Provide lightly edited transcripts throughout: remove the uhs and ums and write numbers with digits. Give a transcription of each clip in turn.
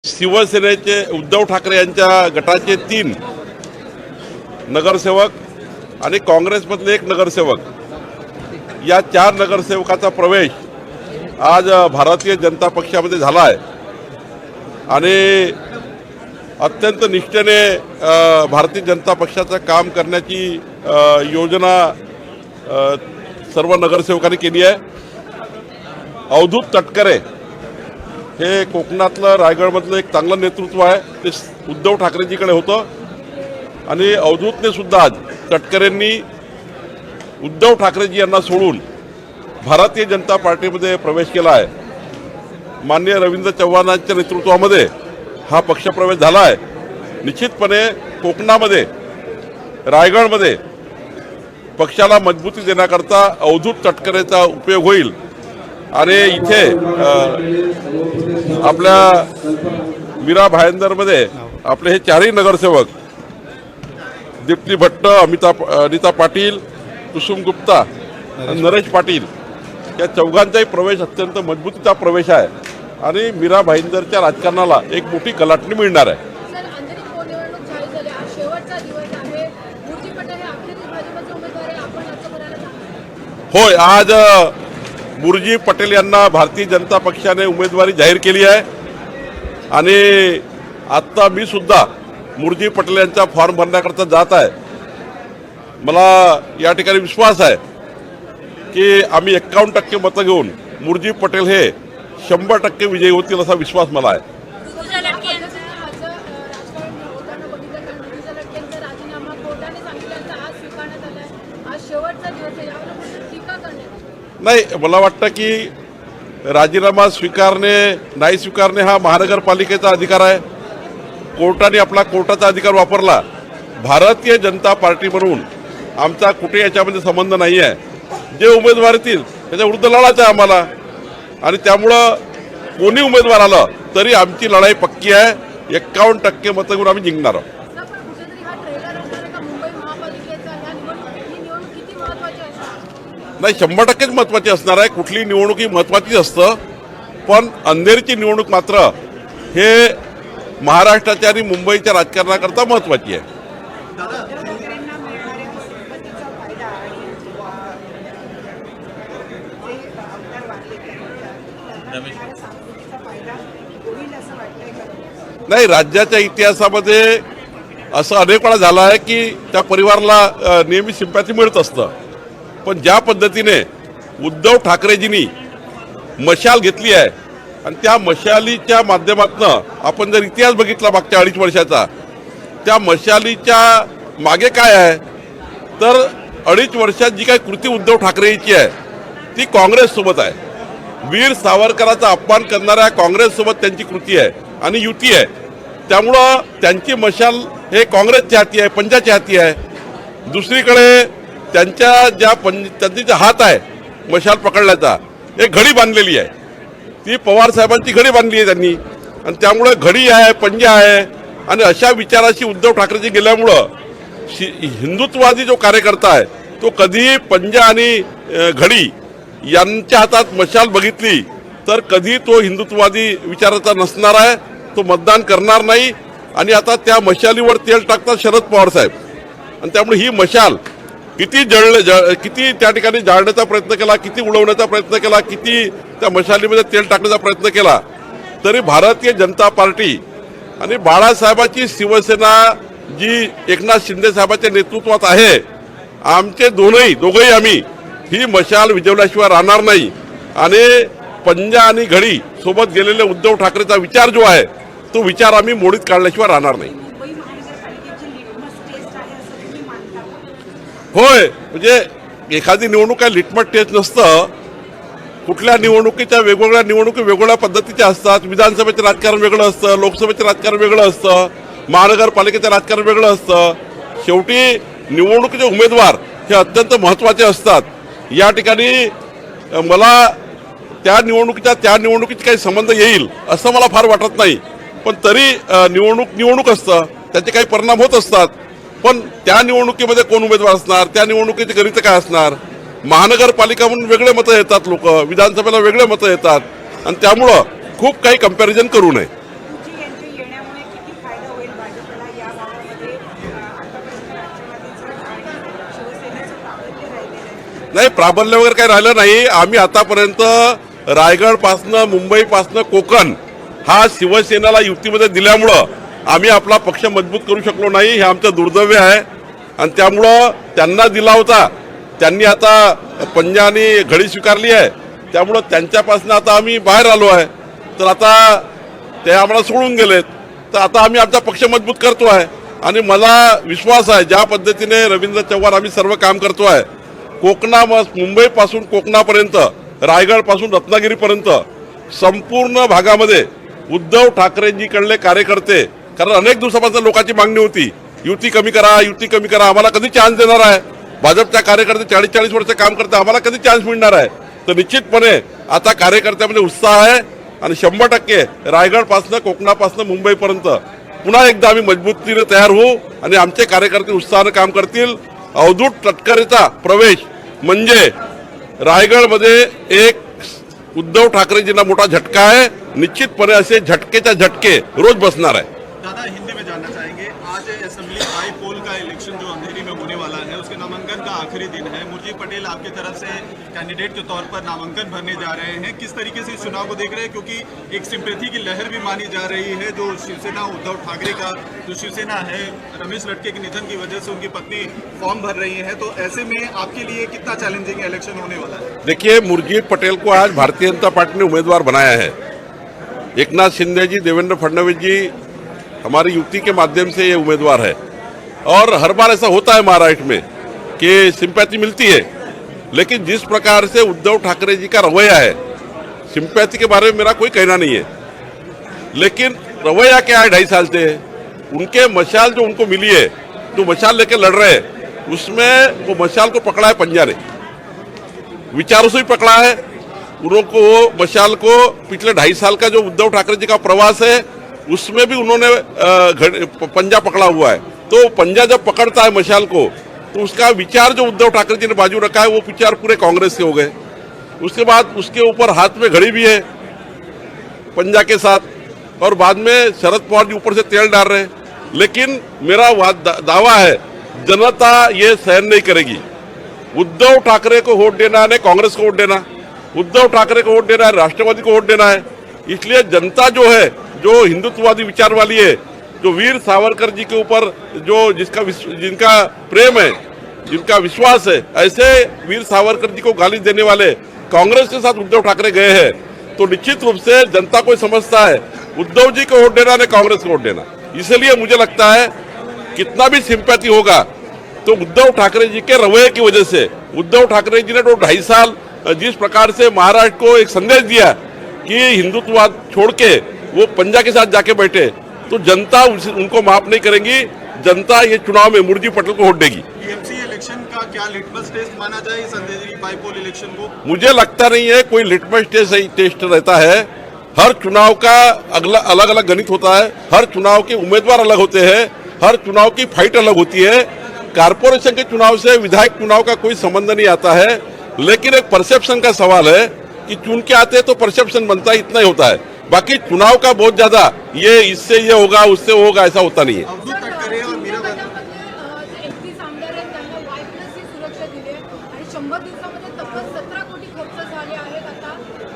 शिवसेनेचे उद्धव ठाकरे यांच्या गटाचे 3 नगरसेवक आणि काँग्रेसमधले 1 नगरसेवक या 4 नगरसेवकाचा प्रवेश आज भारतीय जनता पक्षामध्ये झाला आहे आणि अत्यंत निष्ठेने भारतीय जनता पक्षाचं काम करण्याची योजना सर्व नगरसेवकांनी केली आहे। अवधूत तटकरे हे कोकणातलं रायगडमधलं एक चांगलं नेतृत्व आहे, ते उद्धव ठाकरेजीकडे होतं आणि अवधूतने सुद्धा आज तटकरेंनी उद्धव ठाकरेजी यांना सोडून भारतीय जनता पार्टीमध्ये प्रवेश केला आहे। माननीय रवींद्र चव्हाणांच्या नेतृत्वामध्ये हा पक्षप्रवेश झाला आहे। निश्चितपणे कोकणामध्ये रायगडमध्ये पक्षाला मजबूती देण्याकरता अवधूत तटकरेचा उपयोग होईल आणि इथे आपल्या मीरा भाईंदरमध्ये आपले हे 4ही नगरसेवक दीप्ती भट्ट, अनिता पाटील, कुसुम गुप्ता आणि नरेश पाटील या चौघांचाही प्रवेश अत्यंत मजबूतीचा प्रवेश आहे आणि मीरा भाईंदरच्या राजकारणाला एक मोठी कलाटणी मिळणार आहे। होय, आज मुरजी पटेल यांना भारतीय जनता पक्षाने उमेदवारी जाहीर केली आहे आणि आता मी सुद्धा मुरजी पटेल यांचा फॉर्म भरण्याकरता जात आहे। मला या ठिकाणी विश्वास आहे की आम्ही 51% मतं घेऊन मुरजी पटेल हे 100% विजयी होतील असा विश्वास मला आहे। नाही, मला वाटतं की राजीनामा स्वीकारणे नाही स्वीकारणे हा महानगरपालिकेचा अधिकार आहे। कोर्टाने आपला कोर्टाचा अधिकार वापरला। भारतीय जनता पार्टी म्हणून आमचा कुठे याच्यामध्ये संबंध नाही आहे। जे उमेदवार येतील त्याच्या विरुद्ध लढायचं आहे आम्हाला आणि त्यामुळं कोणी उमेदवार आलं तरी आमची लढाई पक्की आहे। 51% मतं घेऊन आम्ही जिंकणार आहोत। नाही, 100%च महत्त्वाची असणार आहे। कुठली निवडणूक ही महत्त्वाची असतं, पण अंधेरीची निवडणूक मात्र हे महाराष्ट्राच्या आणि मुंबईच्या राजकारणाकरता महत्त्वाची आहे। नाही, राज्याच्या इतिहासामध्ये असं अनेक वेळा झालं आहे की त्या परिवाराला नेहमी सिंपॅथी मिळत असतं, पण ज्या पद्धतीने उद्धव ठाकरेजींनी मशाल घेतली आहे आणि त्या मशालीच्या माध्यमातून आपण जर इतिहास बघितला मागच्या 2.5 वर्षाचा, त्या मशालीच्या मागे काय आहे तर 2.5 वर्षात जी काही कृती उद्धव ठाकरेची आहे ती काँग्रेससोबत आहे। वीर सावरकरांचा अपमान करणाऱ्या काँग्रेससोबत त्यांची कृती आहे आणि युती आहे। त्यामुळं त्यांची मशाल हे काँग्रेसच्या हाती आहे, पंजाच्या हाती आहे। दुसरीकडे त्यांच्या त्यांची जे हात आहे मशाल पकडण्याचा, एक घडी बांधलेली आहे, ती पवार साहेबांची घडी बांधली आहे त्यांनी आणि त्यामुळे घडी आहे, पंजा आहे आणि अशा विचाराशी उद्धव ठाकरेजी गेल्यामुळं हिंदुत्ववादी जो कार्यकर्ता आहे तो कधी पंजा आणि घडी यांच्या हातात मशाल बघितली तर कधी तो हिंदुत्ववादी विचाराचा नसणार आहे, तो मतदान करणार नाही। आणि आता त्या मशालीवर तेल टाकतात शरद पवार साहेब आणि त्यामुळे ही मशाल किती त्या ठिकाणी जाळण्याचा प्रयत्न केला, किती उडवण्याचा प्रयत्न केला, किती त्या मशालीमध्ये तेल टाकण्याचा प्रयत्न केला तरी भारतीय जनता पार्टी आणि बाळासाहेबांची शिवसेना जी एकनाथ शिंदे साहेबांच्या नेतृत्वात आहे, आमचे दोघंही आम्ही ही मशाल विझवल्याशिवाय राहणार नाही आणि पंजा आणि घडी सोबत गेलेले उद्धव ठाकरेचा विचार जो आहे तो विचार आम्ही मोडीत काढल्याशिवाय राहणार नाही। होय, म्हणजे एखादी निवडणूक काय लिटमट टेस्ट नसतं। कुठल्या निवडणुकीच्या वेगवेगळ्या पद्धतीच्या असतात। विधानसभेचं राजकारण वेगळं असतं, लोकसभेचं राजकारण वेगळं असतं, महानगरपालिकेचं राजकारण वेगळं असतं। शेवटी निवडणुकीचे उमेदवार हे अत्यंत महत्त्वाचे असतात। या ठिकाणी मला त्या निवडणुकीचा काही संबंध येईल असं मला फार वाटत नाही, पण तरी निवडणूक असतं, त्याचे काही परिणाम होत असतात। पण त्या निवडणुकीमध्ये कोण उमेदवार असणार, त्या निवडणुकीचे गणित काय असणार, महानगरपालिका म्हणून वेगळे मतं येतात, लोक विधानसभेला वेगळे मतं येतात आणि त्यामुळं खूप काही कंपॅरिझन करू नये। नाही, प्राबल्य वगैरे काही राहिलं नाही. आम्ही आतापर्यंत रायगडपासनं मुंबईपासनं कोकण हा शिवसेनेला युतीमध्ये दिल्यामुळं आम्ही आपला पक्ष मजबूत करू शकलो नाही. हे आमचं दुर्दैव आहे आणि त्यामुळं त्यांना दिला होता, त्यांनी आता पंजानी घडी स्वीकारली आहे, त्यामुळं त्यांच्यापासून आता आम्ही बाहेर आलो आहे. तर आता ते आम्हाला सोडून गेलेत, तर आता आम्ही आमचा पक्ष मजबूत करतो आहे. आणि मला विश्वास आहे ज्या पद्धतीने रवींद्र चव्हाण आम्ही सर्व काम करतो आहे, मुंबईपासून कोकणापर्यंत, रायगडपासून रत्नागिरीपर्यंत संपूर्ण भागामध्ये उद्धव ठाकरेंजीकडले कार्यकर्ते, कारण अनेक दिवसापासून लोकांची मागणी होती युती कमी करा, युती कमी करा, आम्हाला कधी चान्स देणार आहे, भाजपच्या कार्यकर्ते 40-40 वर्ष काम करते, आम्हाला कधी चान्स मिळणार आहे. तर निश्चितपणे आता कार्यकर्त्यामध्ये उत्साह आहे आणि 100% रायगडपासून कोकणापासून मुंबईपर्यंत पुन्हा एकदा आम्ही मजबूतीने तयार होऊ आणि आमचे कार्यकर्ते उत्साहाने काम करतील. अवधूत तटकरेचा प्रवेश म्हणजे रायगडमध्ये एक उद्धव ठाकरेजींना मोठा झटका आहे. निश्चितपणे असे झटकेच्या झटके रोज बसणार आहे. दादा, हिंदी में जानना चाहेंगे, आज असेंबली हाई पोल का इलेक्शन जो अंधेरी में होने वाला है उसके नामांकन का आखिरी दिन है. मुरजी पटेल आपकी तरफ से कैंडिडेट के तौर पर नामांकन भरने जा रहे हैं. किस तरीके से इस चुनाव को देख रहे हैं, क्योंकि एक सिंपैथी की लहर भी मानी जा रही है जो शिवसेना उद्धव ठाकरे का जो शिवसेना है, रमेश लटके के निधन की वजह से उनकी पत्नी फॉर्म भर रही है, तो ऐसे में आपके लिए कितना चैलेंजिंग इलेक्शन होने वाला है? देखिए, मुरजी पटेल को आज भारतीय जनता पार्टी ने उम्मीदवार बनाया है. एकनाथ शिंदे जी, देवेंद्र फडणवीस जी, हमारी युति के माध्यम से ये उम्मीदवार है. और हर बार ऐसा होता है महाराष्ट्र में कि सिंपैथी मिलती है, लेकिन जिस प्रकार से उद्धव ठाकरे जी का रवैया है, सिंपैथी के बारे में मेरा कोई कहना नहीं है, लेकिन रवैया क्या है 2.5 साल से उनके मशाल जो उनको मिली है, जो मशाल लेके लड़ रहे हैं, उसमें वो मशाल को पकड़ा है पंजा ने, विचारों से भी पकड़ा है उनको. मशाल को पिछले 2.5 साल का जो उद्धव ठाकरे जी का प्रवास है उसमें भी उन्होंने पंजा पकड़ा हुआ है. तो पंजा जब पकड़ता है मशाल को, तो उसका विचार जो उद्धव ठाकरे जी ने बाजू रखा है वो विचार पूरे कांग्रेस के हो गए. उसके बाद उसके ऊपर हाथ में घड़ी भी है पंजा के साथ, और बाद में शरद पवार जी ऊपर से तेल डाल रहे हैं. लेकिन मेरा दावा है जनता ये सहन नहीं करेगी. उद्धव ठाकरे को वोट देना है, कांग्रेस को वोट देना, उद्धव ठाकरे को वोट देना है, राष्ट्रवादी को वोट देना है. इसलिए जनता जो है, जो हिंदुत्ववादी विचार वाली है, जो वीर सावरकर जी के ऊपर जो जिनका प्रेम है, जिनका विश्वास है, ऐसे वीर सावरकर जी को गाली देने वाले कांग्रेस के साथ उद्धव ठाकरे गए हैं. तो निश्चित रूप से जनता को समझता है उद्धव जी को वोट देना है, कांग्रेस को वोट देना. इसलिए मुझे लगता है कितना भी सिंपैथी होगा तो उद्धव ठाकरे जी के रवैये की वजह से, उद्धव ठाकरे जी ने तो 2.5 साल जिस प्रकार से महाराष्ट्र को एक संदेश दिया कि हिंदुत्ववाद छोड़ के वो पंजा के साथ जाके बैठे, तो जनता उनको माफ नहीं करेंगी. जनता ये चुनाव में मुरजी पटेल को वोट देगी. टीएमसी इलेक्शन का क्या लिटमस टेस्ट माना जाए इस अंधेरी बाईपोल इलेक्शन को? मुझे लगता नहीं है कोई लिटमस टेस्ट रहता है. हर चुनाव का अलग अलग गणित होता है, हर चुनाव के उम्मीदवार अलग होते हैं, हर चुनाव की फाइट अलग होती है. कारपोरेशन के चुनाव से विधायक चुनाव का कोई संबंध नहीं आता है, लेकिन एक परसेप्शन का सवाल है कि चुन के आते हैं तो परसेप्शन बनता है, इतना ही होता है. बाकी चुनाव का बहुत ज्यादा ये इससे ये होगा उससे होगा ऐसा होता नहीं है. अवधूत तटकरे और मीरा 31 आमदार आहेत त्यांना Y+ ही सुरक्षा दिली आहे आणि 100 दिवसामध्ये तब्बल 17 कोटी खर्च झाले आहेत आता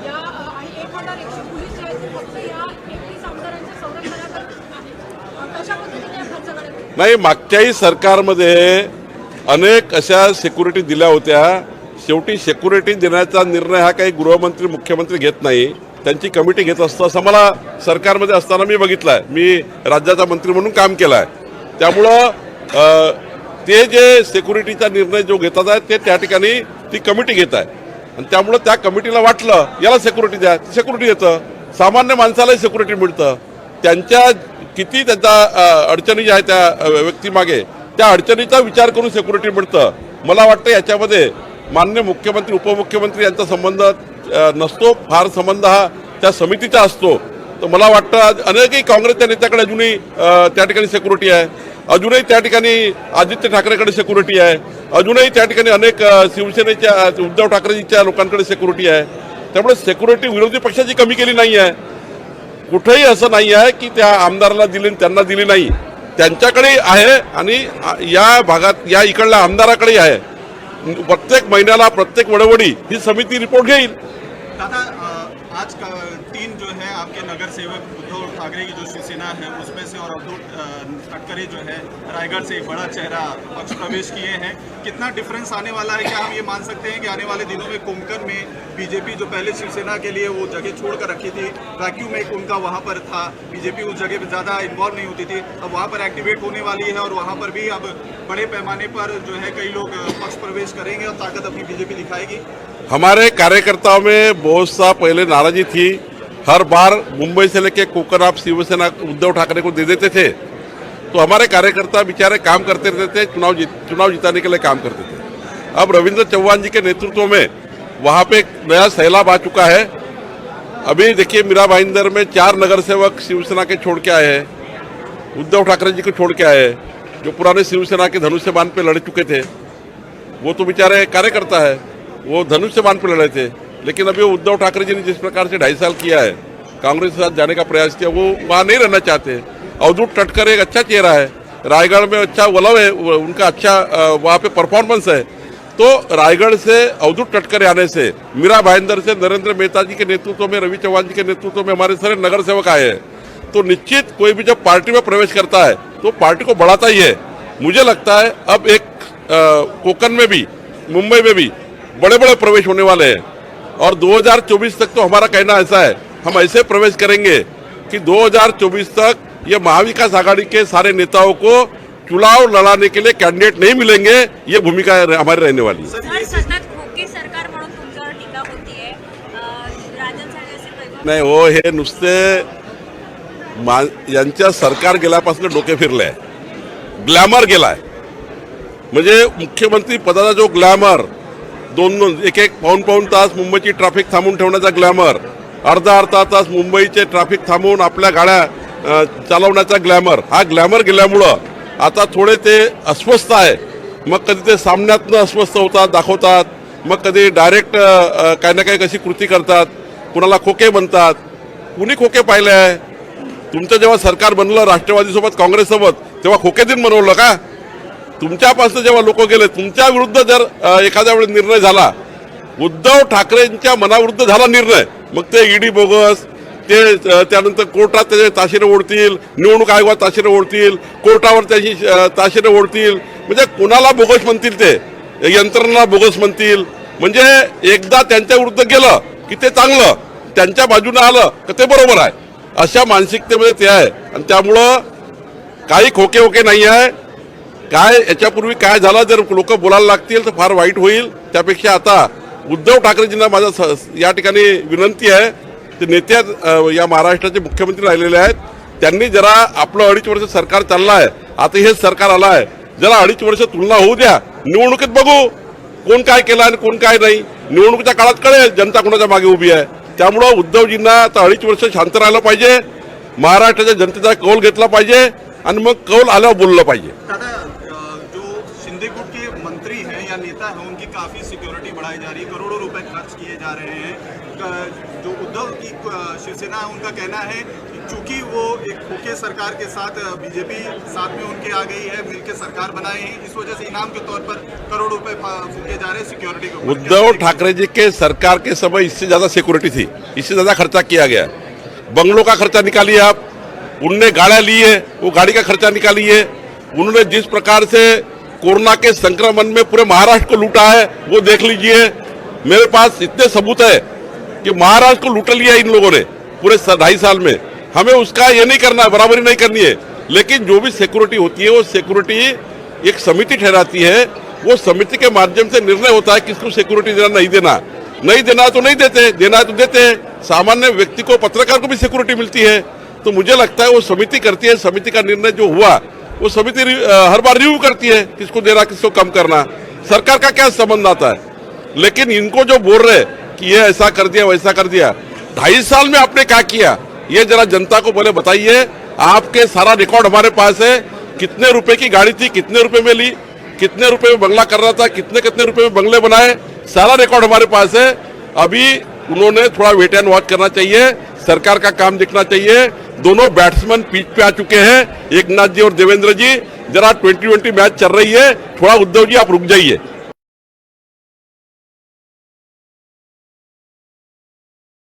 या आणि 1100 पोलीस जे आहेत ते फक्त या 31 आमदारांच्या संरक्षणाकरता आहेत. कशा पद्धतीने या खर्च करत नाही, मागच्याही सरकारमध्ये अनेक अशा सिक्युरिटी दिल्या होत्या. शेवटी सिक्युरिटी देण्याचा निर्णय हा काही गृहमंत्री मुख्यमंत्री घेत नाही, त्यांची कमिटी घेत असतं असं मला सरकारमध्ये असताना मी बघितलं आहे. मी राज्याचा मंत्री म्हणून काम केलं आहे. त्यामुळं ते जे सिक्युरिटीचा निर्णय जो घेतात आहे ते त्या ठिकाणी ती कमिटी घेत आहे आणि त्यामुळं त्या कमिटीला वाटलं याला सिक्युरिटी द्या, सिक्युरिटी देतं. सामान्य माणसालाही सिक्युरिटी मिळतं. त्यांच्या किती त्यांच्या अडचणी ज्या आहेत त्या व्यक्तीमागे, त्या अडचणीचा विचार करून सिक्युरिटी मिळतं. मला वाटतं याच्यामध्ये माननीय मुख्यमंत्री उपमुख्यमंत्री यांचा संबंध नसतो, फार संबंध हा त्या समितीचा असतो. तर मला वाटतं अनेकही काँग्रेसच्या नेत्याकडे अजूनही त्या ठिकाणी सिक्युरिटी आहे, अजूनही त्या ठिकाणी आदित्य ठाकरेकडे सिक्युरिटी आहे, अजूनही त्या ठिकाणी अनेक शिवसेनेच्या उद्धव ठाकरेजीच्या लोकांकडे सिक्युरिटी आहे. त्यामुळे सिक्युरिटी विरोधी पक्षाची कमी केली नाही आहे. कुठेही असं नाही आहे की त्या आमदाराला दिली त्यांना दिली नाही, त्यांच्याकडे आहे आणि या भागात या इकडल्या आमदाराकडे आहे. प्रत्येक महिन्याला प्रत्येक वडवडी ही समिती रिपोर्ट घेईल. दादा आज का 3 जो है आपके नगर सेवक उद्धव ठाकरे की जो शिवसेना है उसमें से और अवधूत तटकरे जो है रायगढ़ से एक बड़ा चेहरा पक्ष प्रवेश किए हैं. कितना डिफरेंस आने वाला है? क्या हम ये मान सकते हैं कि आने वाले दिनों में कोंकण में बीजेपी जो पहले शिवसेना के लिए वो जगह छोड़ कर रखी थी, वैक्यूम एक उनका वहाँ पर था, बीजेपी उस जगह पर ज़्यादा इन्वॉल्व नहीं होती थी, अब वहाँ पर एक्टिवेट होने वाली है और वहाँ पर भी अब बड़े पैमाने पर जो है कई लोग पक्ष प्रवेश करेंगे और ताकत अपनी बीजेपी दिखाएगी. हमारे कार्यकर्ताओं में बहुत सा पहले नाराजी थी. हर बार मुंबई से लेके कोंकण आप शिवसेना उद्धव ठाकरे को दे देते थे, तो हमारे कार्यकर्ता बेचारे काम करते रहते थे, चुनाव जिताने के लिए काम करते थे. अब रविंद्र चौहान जी के नेतृत्व में वहाँ पे एक नया सैलाब आ चुका है. अभी देखिए मीरा भाईंदर में 4 नगर सेवक शिवसेना के छोड़ के आए हैं, उद्धव ठाकरे जी को छोड़ के आए हैं. जो पुराने शिवसेना के धनुष्य बाण पे लड़ चुके थे वो तो बेचारे कार्यकर्ता है, वो धनुष्य बाण पे लड़े थे. लेकिन अभी उद्धव ठाकरे जी ने जिस प्रकार से 2.5 साल किया है, कांग्रेस के साथ जाने का प्रयास किया, वो वहाँ नहीं रहना चाहते. अवधूत तटकरे एक अच्छा चेहरा है, रायगढ़ में अच्छा वलव है उनका, अच्छा वहाँ पे परफॉर्मेंस है. तो रायगढ़ से अवधूत तटकरे आने से, मीरा भाईंदर से नरेंद्र मेहता जी के नेतृत्व में, रवि चौहान जी के नेतृत्व में हमारे सारे नगर सेवक आए हैं. तो निश्चित कोई भी जब पार्टी में प्रवेश करता है तो पार्टी को बढ़ाता ही है. मुझे लगता है अब एक कोंकण में भी, मुंबई में भी बड़े बड़े प्रवेश होने वाले हैं और 2024 तक तो हमारा कहना ऐसा है, हम ऐसे प्रवेश करेंगे कि 2024 तक ये महाविकास आघाड़ी के सारे नेताओं को चुनाव लड़ाने के लिए कैंडिडेट नहीं मिलेंगे. ये भूमिका हमारी रहने वाली है. सतत खोके सरकार म्हणून तुमच्यावर टीका होतीये. राजन साळवे असे पैलवान नाही हो, हे नुसते यांच्या सरकार गेल्यापासून डोके फिरले, ग्लॅमर गेलाय. म्हणजे मुख्यमंत्री पदाचा जो ग्लॅमर, 2 एक पाऊण तास मुंबईची ट्रॅफिक थांबवून ठेवण्याचा ग्लॅमर, अर्धा तास मुंबईचे ट्रॅफिक थांबवून आपल्या गाड्या चालवण्याचा ग्लॅमर, हा ग्लॅमर गेल्यामुळं आता थोडे ते अस्वस्थ आहे. मग कधी ते सामन्यातनं अस्वस्थ होतात, दाखवतात, मग कधी डायरेक्ट काही ना काही कशी कृती करतात, कुणाला खोके बनतात. कुणी खोके पाहिले आहे? तुमचं जेव्हा सरकार बनलं राष्ट्रवादीसोबत काँग्रेससोबत, तेव्हा खोके दिन बनवलं का? तुमच्यापासून जेव्हा लोक गेले, तुमच्या विरुद्ध जर एखाद्या वेळेस निर्णय झाला, उद्धव ठाकरेंच्या मनाविरुद्ध झाला निर्णय, मग ते ईडी बोगस, ते त्यानंतर कोर्टात त्याचे ताशेरे ओढतील, निवडणूक आयोगात ताशेरे ओढतील, कोर्टावर त्याची ताशेरे ओढतील. म्हणजे कोणाला बोगस म्हणतील, ते यंत्रणा बोगस म्हणतील. म्हणजे एकदा त्यांच्या विरुद्ध गेलं की ते चांगलं, त्यांच्या बाजूने आलं की ते बरोबर आहे, अशा मानसिकतेमध्ये ते आहे. आणि त्यामुळं काही खोके होके नाही आहे. काय याच्यापूर्वी काय झालं, जर लोक बोलायला लागतील तर फार वाईट होईल. त्यापेक्षा आता उद्धव ठाकरेजींना माझा या ठिकाणी विनंती आहे, ते नेते या महाराष्ट्राचे मुख्यमंत्री राहिलेले आहेत, त्यांनी जरा आपलं 2.5 वर्ष सरकार चाललं आहे, आता हेच सरकार आलं आहे, जरा 2.5 वर्ष तुलना होऊ द्या, निवडणुकीत बघू कोण काय केलं आणि कोण काय नाही. निवडणुकीच्या काळात कळेल जनता कोणाच्या मागे उभी आहे. त्यामुळं उद्धवजींना आता 2.5 वर्ष शांत राहिलं पाहिजे, महाराष्ट्राच्या जनतेचा कौल घेतला पाहिजे आणि मग कौल आल्यावर बोललं पाहिजे. दादा, जो शिंदे गुट के मंत्री हैं या नेता हैं, उनकी काफी सिक्योरिटी बढ़ाई जा रही है, करोड़ों रुपए खर्च किए जा रहे हैं. जो उद्धव की शिवसेना है, उनका कहना है कि चूंकि वो एक खोखे सरकार के साथ बीजेपी साथ में उनके आ गई है, मिलकर सरकार बनाई है, इस वजह से इनाम के तौर पर करोड़ रुपए फूके जा रहे हैं सिक्योरिटी को. उद्धव ठाकरे जी के सरकार के समय इससे ज्यादा सिक्योरिटी थी, इससे ज्यादा खर्चा किया गया. बंगलों का खर्चा निकालिए आप, उनने गाड़ियां ली है, वो गाड़ी का खर्चा निकालिए. उन्होंने जिस प्रकार से कोरोना के संक्रमण में पूरे महाराष्ट्र को लूटा है वो देख लीजिए. मेरे पास इतने सबूत है कि महाराष्ट्र को लूट लिया इन लोगों ने पूरे 2.5 साल में. हमें उसका ये नहीं करना है, बराबरी नहीं करनी है, लेकिन जो भी सिक्योरिटी होती है वो सिक्योरिटी एक समिति ठहराती है. वो समिति के माध्यम से निर्णय होता है किसको सिक्योरिटी देना, नहीं देना. नहीं देना तो नहीं देते, देना है तो देते हैं. सामान्य व्यक्ति को, पत्रकार को भी सिक्योरिटी मिलती है. तो मुझे लगता है वो समिति करती है, समिति का निर्णय जो हुआ वो समिति हर बार रिव्यू करती है, किसको देना किसको कम करना. सरकार का क्या संबंध आता है. लेकिन इनको जो बोल रहे कि ये ऐसा कर दिया वैसा कर दिया, 2.5 साल में आपने क्या किया ये जरा जनता को बोले बताइए. आपके सारा रिकॉर्ड हमारे पास है, कितने रुपए की गाड़ी थी, कितने रुपए में ली, कितने रुपए में बंगला कर रहा था, कितने कितने रुपए में बंगले बनाए, सारा रिकॉर्ड हमारे पास है. अभी उन्होंने थोड़ा वेट एंड वॉच करना चाहिए, सरकार का काम देखना चाहिए. दोनों बैट्समैन पिच पे आ चुके हैं, एकनाथ जी और देवेंद्र जी. जरा 2020 मैच चल रही है, थोड़ा उद्धव जी आप रुक जाइए.